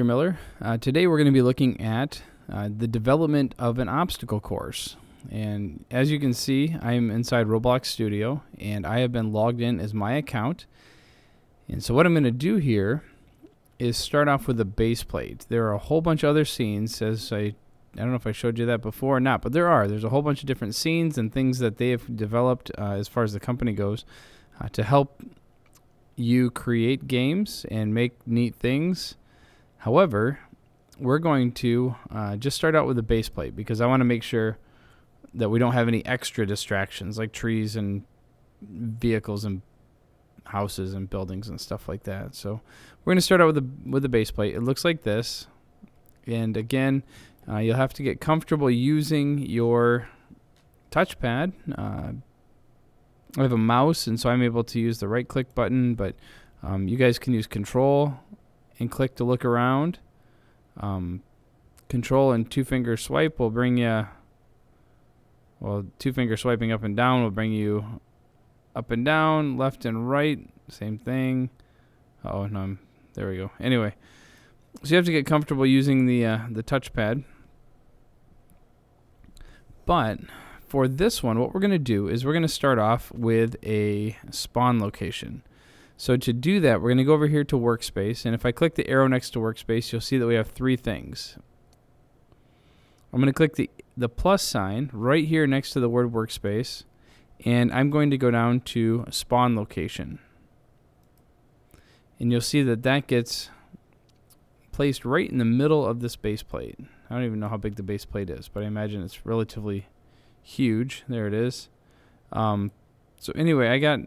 Miller. Today we're going to be looking at the development of an obstacle course. And as you can see, I'm inside Roblox Studio and I have been logged in as my account. And so what I'm going to do here is start off with a base plate. There are a whole bunch of other scenes, as I don't know if I showed you that before or not, but there's a whole bunch of different scenes and things that they have developed as far as the company goes to help you create games and make neat things. However, we're going to just start out with a base plate because I want to make sure that we don't have any extra distractions like trees and vehicles and houses and buildings and stuff like that. So we're going to start out with the base plate. It looks like this. And again, you'll have to get comfortable using your touchpad. I have a mouse, and so I'm able to use the right-click button, but you guys can use Control and click to look around. Control and two-finger swipe will bring you, well, two-finger swiping up and down will bring you up and down, left and right, same thing. Oh no, there we go. Anyway, so you have to get comfortable using the touchpad. But for this one, what we're going to do is we're going to start off with a spawn location. So to do that, we're going to go over here to Workspace, and if I click the arrow next to Workspace, you'll see that we have three things. I'm going to click the plus sign right here next to the word Workspace, and I'm going to go down to Spawn Location. And you'll see that that gets placed right in the middle of this base plate. I don't even know how big the base plate is, but I imagine it's relatively huge. There it is. So anyway, I got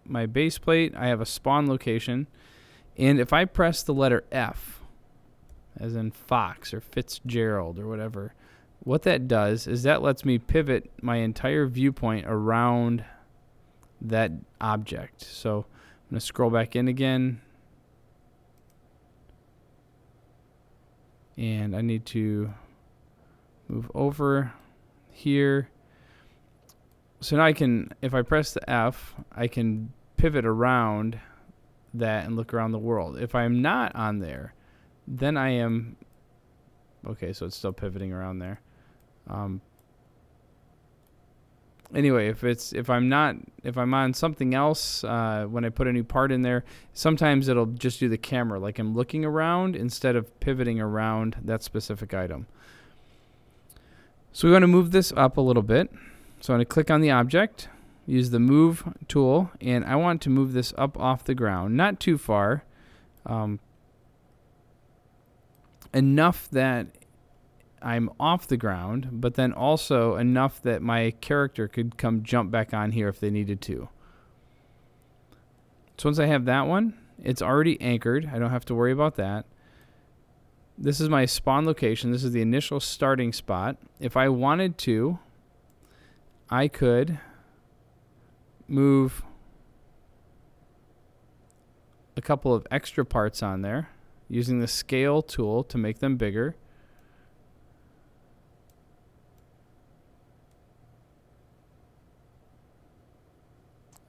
my base plate. I have a spawn location. And if I press the letter F, as in Fox or Fitzgerald or whatever, what that does is that lets me pivot my entire viewpoint around that object. So I'm going to scroll back in again. And I need to move over here. So now I can, if I press the F, I can pivot around that and look around the world. If I'm not on there, then I am, okay, so it's still pivoting around there. Anyway, if I'm on something else, when I put a new part in there, sometimes it'll just do the camera, like I'm looking around instead of pivoting around that specific item. So we want to move this up a little bit. So I'm going to click on the object, use the move tool, and I want to move this up off the ground, not too far, enough that I'm off the ground, but then also enough that my character could come jump back on here if they needed to. So once I have that one, it's already anchored. I don't have to worry about that. This is my spawn location. This is the initial starting spot. If I wanted to, I could move a couple of extra parts on there using the scale tool to make them bigger.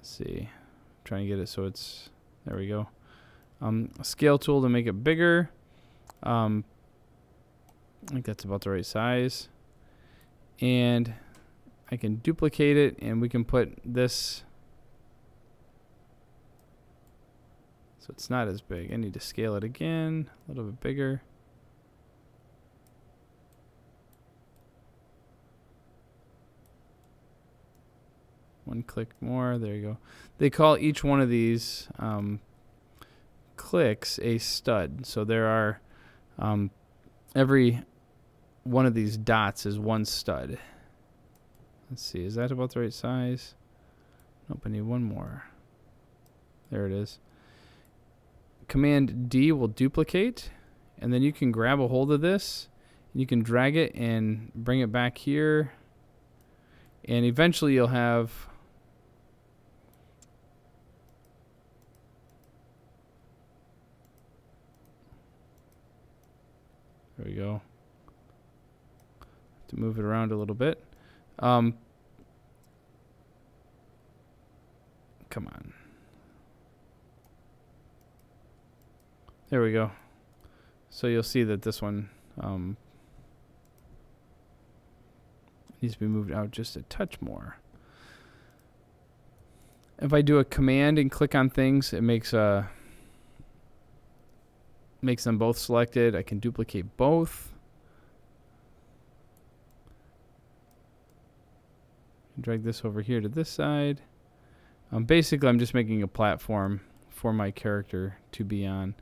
See, I'm trying to get it so it's, there we go. A scale tool to make it bigger. I think that's about the right size. And I can duplicate it and we can put this so it's not as big. I need to scale it again, a little bit bigger. One click more, there you go. They call each one of these clicks a stud. So there are, every one of these dots is one stud. Let's see, is that about the right size? Nope, I need one more. There it is. Command D will duplicate, and then you can grab a hold of this, and you can drag it and bring it back here, and eventually you'll have there we go. To move it around a little bit. Come on. There we go. So you'll see that this one needs to be moved out just a touch more. If I do a command and click on things, it makes them both selected. I can duplicate both. Drag this over here to this side. Basically, I'm just making a platform for my character to be on.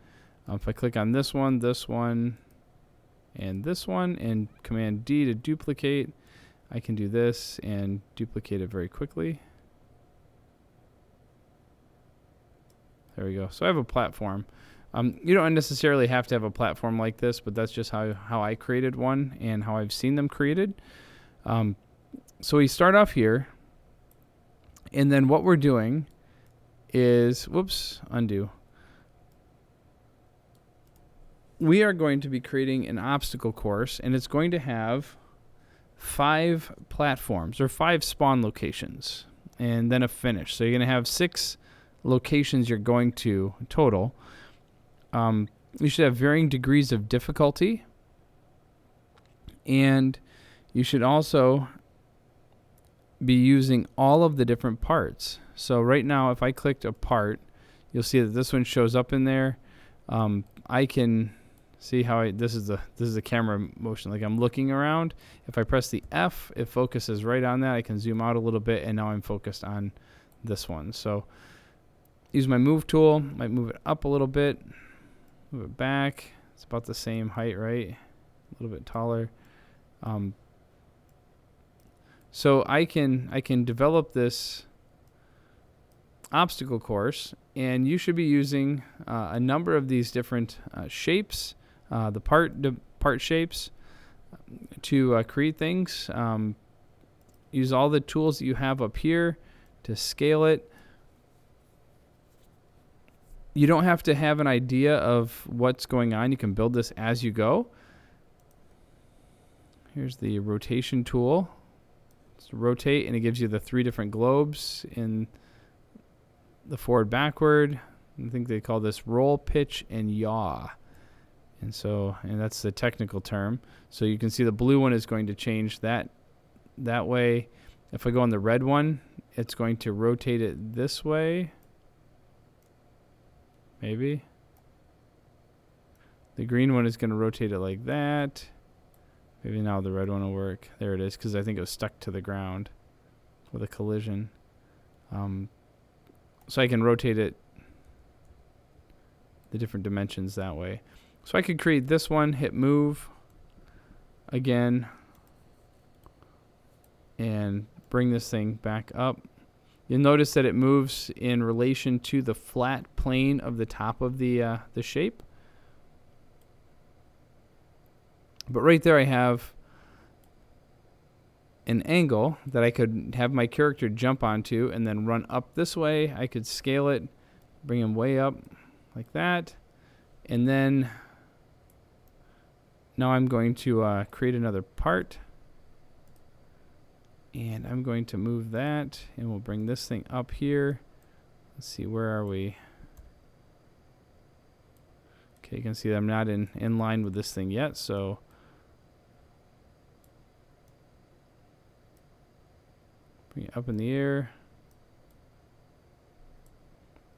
If I click on this one, and this one, and Command D to duplicate, I can do this and duplicate it very quickly. There we go. So I have a platform. You don't necessarily have to have a platform like this, but that's just how I created one and how I've seen them created. So we start off here, and then what we're doing is, whoops, undo. We are going to be creating an obstacle course, and it's going to have 5 platforms, or 5 spawn locations, and then a finish. So you're going to have 6 locations you're going to total. You should have varying degrees of difficulty, and you should also be using all of the different parts. So right now, if I clicked a part, you'll see that this one shows up in there. I can see how this is the camera motion, like I'm looking around. If I press the F, it focuses right on that. I can zoom out a little bit, and now I'm focused on this one. So use my move tool, might move it up a little bit, move it back. It's about the same height, right? A little bit taller. So I can develop this obstacle course, and you should be using a number of these different shapes, the part shapes, to create things. Use all the tools that you have up here to scale it. You don't have to have an idea of what's going on. You can build this as you go. Here's the rotation tool. It's rotate, and it gives you the 3 different globes in the forward, backward. I think they call this roll, pitch, and yaw. And that's the technical term. So you can see the blue one is going to change that way. If I go on the red one, it's going to rotate it this way. Maybe. The green one is going to rotate it like that. Maybe now the red one will work. There it is, because I think it was stuck to the ground with a collision. So I can rotate it the different dimensions that way. So I could create this one, hit move again, and bring this thing back up. You'll notice that it moves in relation to the flat plane of the top of the shape. But right there I have an angle that I could have my character jump onto and then run up this way. I could scale it, bring him way up like that. And then now I'm going to create another part. And I'm going to move that, and we'll bring this thing up here. Let's see, where are we? Okay, you can see that I'm not in line with this thing yet, so bring it up in the air.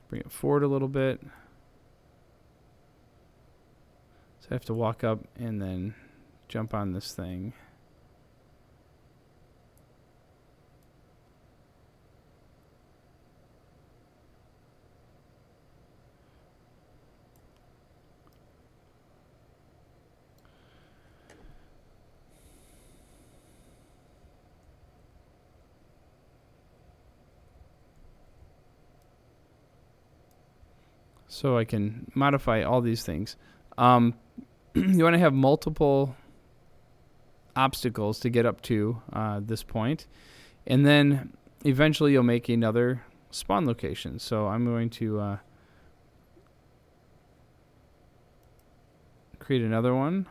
Bring it forward a little bit. So I have to walk up and then jump on this thing. So I can modify all these things. You want to have multiple obstacles to get up to this point. And then eventually you'll make another spawn location. So I'm going to create another one.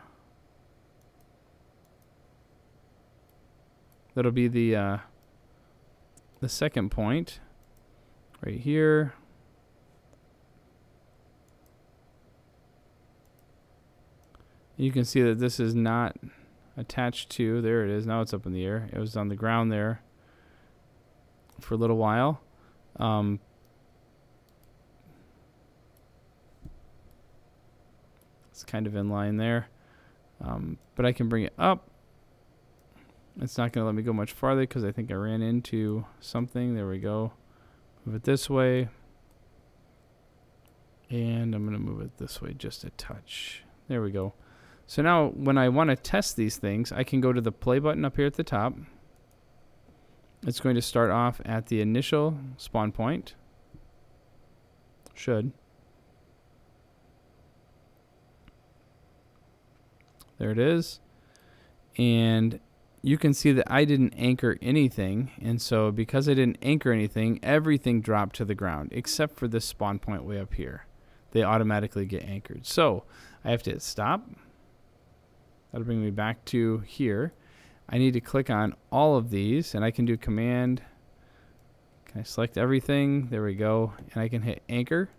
That'll be the second point right here. You can see that this is not attached to, there it is, now it's up in the air. It was on the ground there for a little while. It's kind of in line there. But I can bring it up. It's not going to let me go much farther because I think I ran into something. There we go. Move it this way. And I'm going to move it this way just a touch. There we go. So now when I want to test these things, I can go to the play button up here at the top. It's going to start off at the initial spawn point. Should. There it is. And you can see that I didn't anchor anything. And so because I didn't anchor anything, everything dropped to the ground except for this spawn point way up here. They automatically get anchored. So I have to hit stop. That'll bring me back to here. I need to click on all of these, and I can do command. Can I select everything? There we go. And I can hit anchor.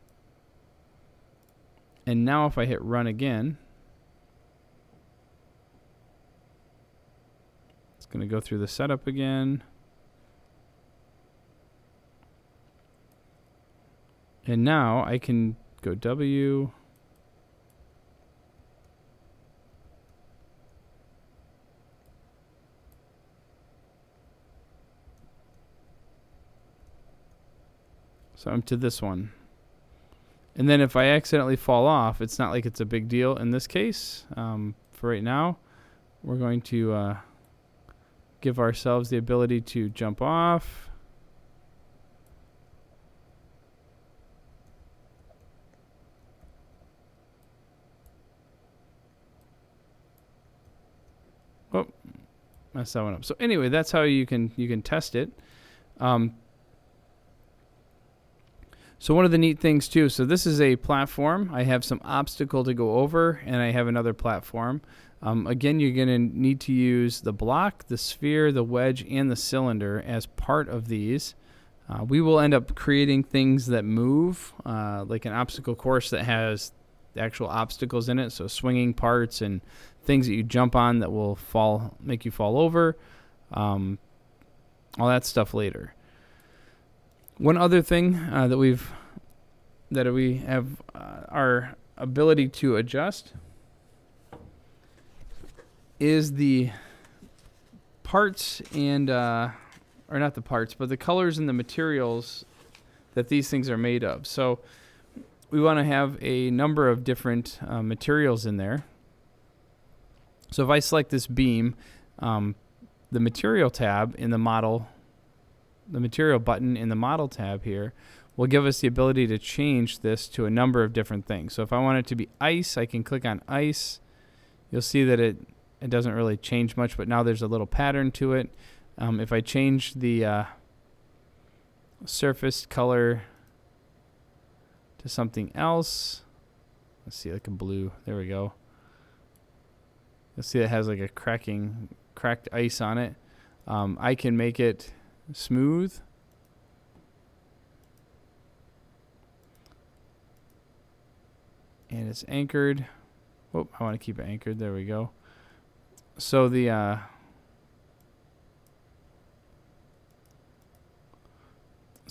And now if I hit run again, it's going to go through the setup again. And now I can go W. So I'm to this one. And then if I accidentally fall off, it's not like it's a big deal in this case. For right now, we're going to give ourselves the ability to jump off. Oh, messed that one up. So anyway, that's how you can test it. So one of the neat things too, so this is a platform. I have some obstacle to go over, and I have another platform. Again, you're going to need to use the block, the sphere, the wedge, and the cylinder as part of these. We will end up creating things that move, like an obstacle course that has the actual obstacles in it, so swinging parts and things that you jump on that will make you fall over, all that stuff later. One other thing that we have our ability to adjust is the parts and or not the parts, but the colors and the materials that these things are made of. So we want to have a number of different materials in there. So if I select this beam, the material tab in the model, the material button in the model tab here will give us the ability to change this to a number of different things. So if I want it to be ice, I can click on ice. You'll see that it doesn't really change much, but now there's a little pattern to it. If I change the surface color to something else, let's see, like a blue, there we go. You'll see it has like a cracked ice on it. I can make it smooth. And it's anchored. Oh, I want to keep it anchored. There we go. So the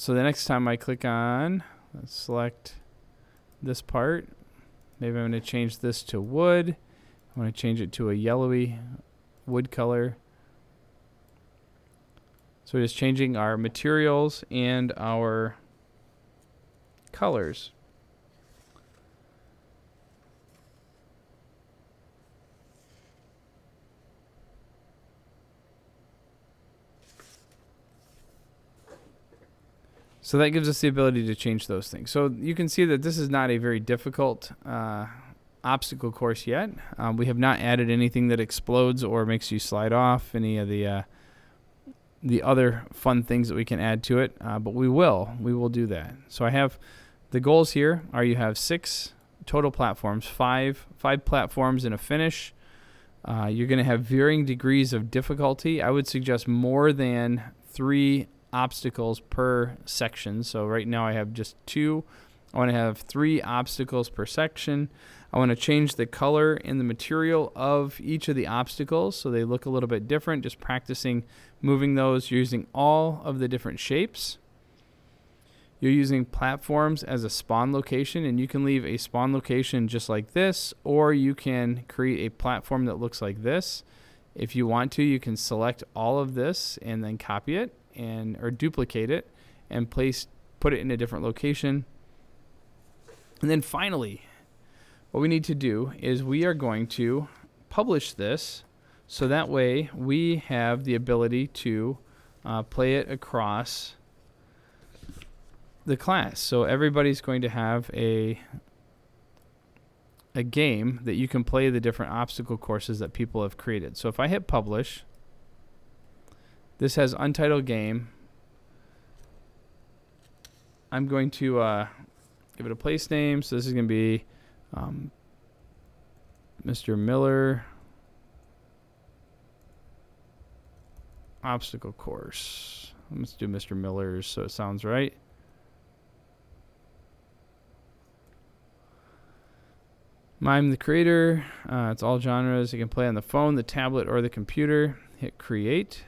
next time I click on, let's select this part. Maybe I'm going to change this to wood. I'm going to change it to a yellowy wood color. So we're just changing our materials and our colors. So that gives us the ability to change those things. So you can see that this is not a very difficult obstacle course yet. We have not added anything that explodes or makes you slide off, any of the other fun things that we can add to it, but we will do that. So I have the goals here are you have 6 total platforms, 5 platforms in a finish. You're going to have varying degrees of difficulty. I would suggest more than 3 obstacles per section. So right now I have just 2 I want to have 3 obstacles per section. I want to change the color and the material of each of the obstacles so they look a little bit different, just practicing moving those using all of the different shapes. You're using platforms as a spawn location, and you can leave a spawn location just like this, or you can create a platform that looks like this. If you want to, you can select all of this and then copy it or duplicate it and put it in a different location. And then finally, what we need to do is we are going to publish this so that way we have the ability to play it across the class. So everybody's going to have a game that you can play the different obstacle courses that people have created. So if I hit publish, this has untitled game. I'm going to give it a place name. So this is going to be Mr. Miller obstacle course. Let's do Mr. Miller's so it sounds right. I'm the creator. It's all genres. You can play on the phone, the tablet, or the computer. Hit create.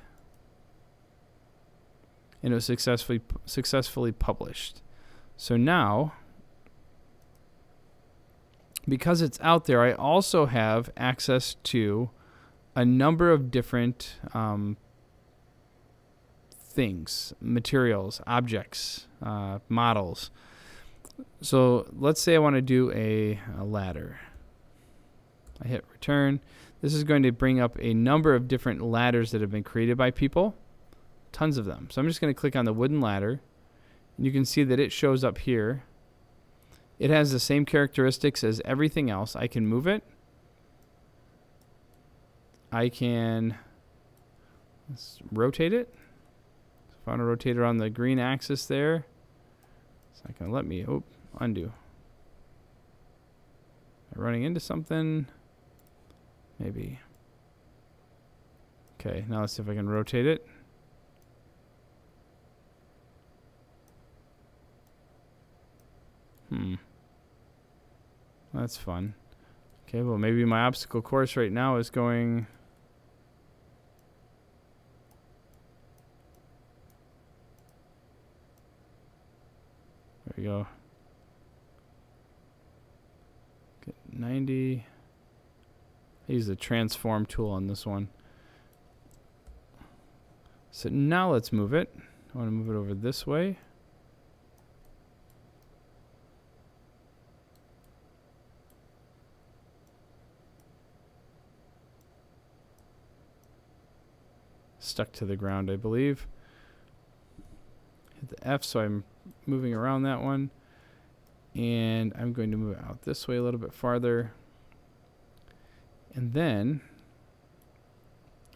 And it was successfully published. So now, because it's out there, I also have access to a number of different things, materials, objects, models. So let's say I want to do a ladder. I hit return. This is going to bring up a number of different ladders that have been created by people. Tons of them. So I'm just going to click on the wooden ladder. And you can see that it shows up here. It has the same characteristics as everything else. I can move it. I can rotate it. If I want to rotate it on the green axis there, it's not going to let me. Oh, undo. Am I running into something? Maybe. Okay, now let's see if I can rotate it. That's fun. Okay, well maybe my obstacle course right now is going... There we go. Get 90. I use the transform tool on this one. So now let's move it. I want to move it over this way. Stuck to the ground, I believe. Hit the F, so I'm moving around that one. And I'm going to move it out this way a little bit farther. And then,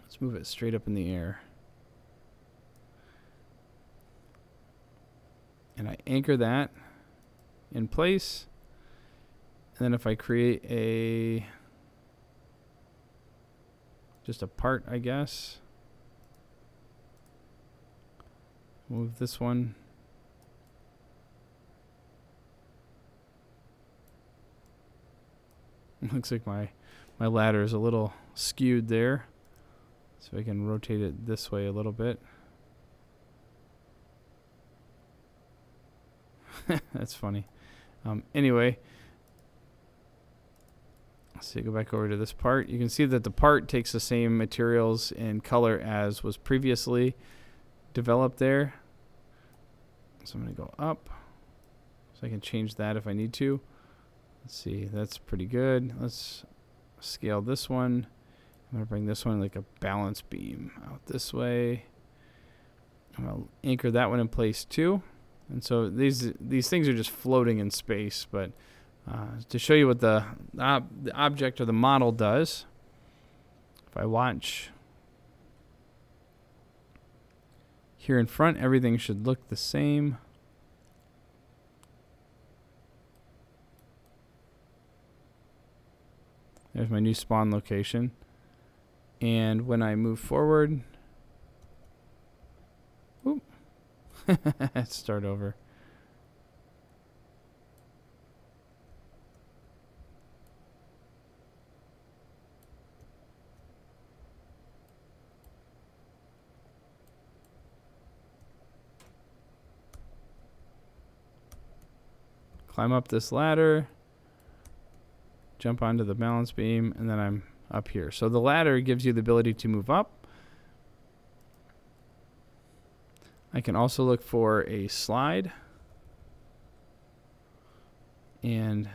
let's move it straight up in the air. And I anchor that in place. And then if I create just a part, I guess. Move this one. Looks like my ladder is a little skewed there. So I can rotate it this way a little bit. That's funny. Anyway, let's see, go back over to this part. You can see that the part takes the same materials and color as was previously developed there. So I'm going to go up. So I can change that if I need to. Let's see, that's pretty good. Let's scale this one. I'm going to bring this one like a balance beam out this way. I'm going to anchor that one in place too. And so these things are just floating in space, but to show you what the object or the model does, if I watch here in front, everything should look the same. There's my new spawn location. And when I move forward, start over. climb up this ladder, jump onto the balance beam, and then I'm up here. So the ladder gives you the ability to move up. I can also look for a slide. And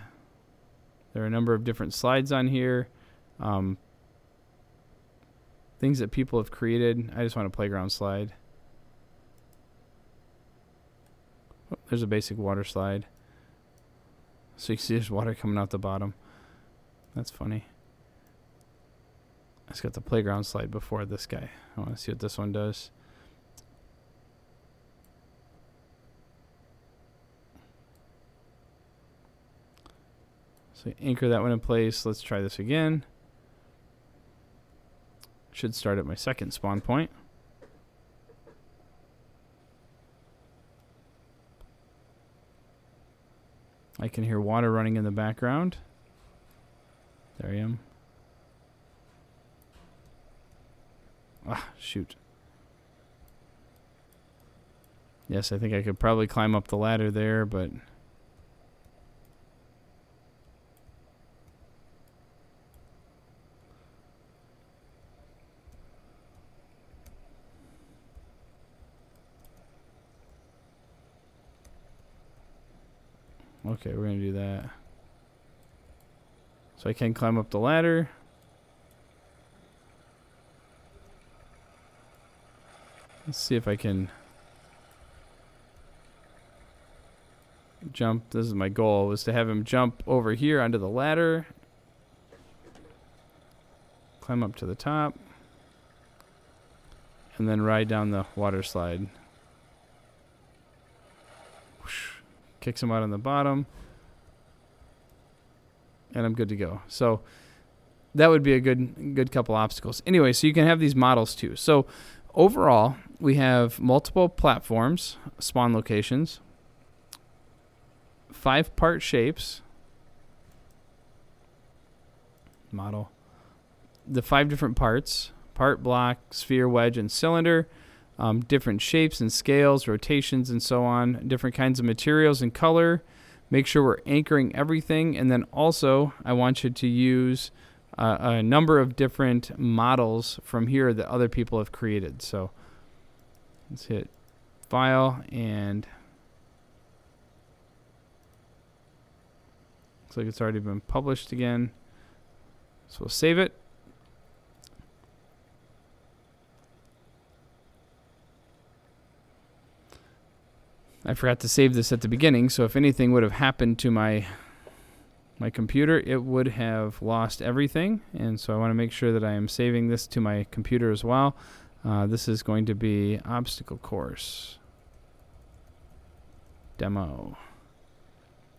there are a number of different slides on here. Things that people have created. I just want a playground slide. Oh, there's a basic water slide. So you can see there's water coming out the bottom. That's funny. I just got the playground slide before this guy. I want to see what this one does. So anchor that one in place. Let's try this again. Should start at my second spawn point. I can hear water running in the background. There I am. Ah, shoot. Yes, I think I could probably climb up the ladder there, but okay, we're going to do that. So I can climb up the ladder. Let's see if I can jump. This is my goal, was to have him jump over here onto the ladder. Climb up to the top. And then ride down the water slide. Whoosh. Kicks him out on the bottom. And I'm good to go. So that would be a good couple obstacles. Anyway, so you can have these models too. So overall, we have multiple platforms, spawn locations, 5-part shapes, model, the 5 different parts, part, block, sphere, wedge, and cylinder, different shapes and scales, rotations, and so on, different kinds of materials and color. Make sure we're anchoring everything, and then also I want you to use a number of different models from here that other people have created. So let's hit File, and looks like it's already been published again. So we'll save it. I forgot to save this at the beginning, so if anything would have happened to my computer, it would have lost everything. And so I want to make sure that I am saving this to my computer as well. This is going to be obstacle course demo.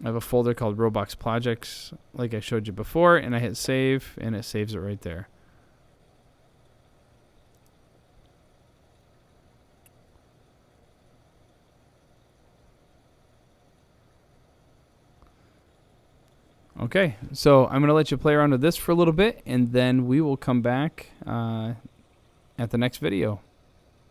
I have a folder called Roblox projects, like I showed you before, and I hit save, and it saves it right there. Okay, so I'm going to let you play around with this for a little bit, and then we will come back at the next video.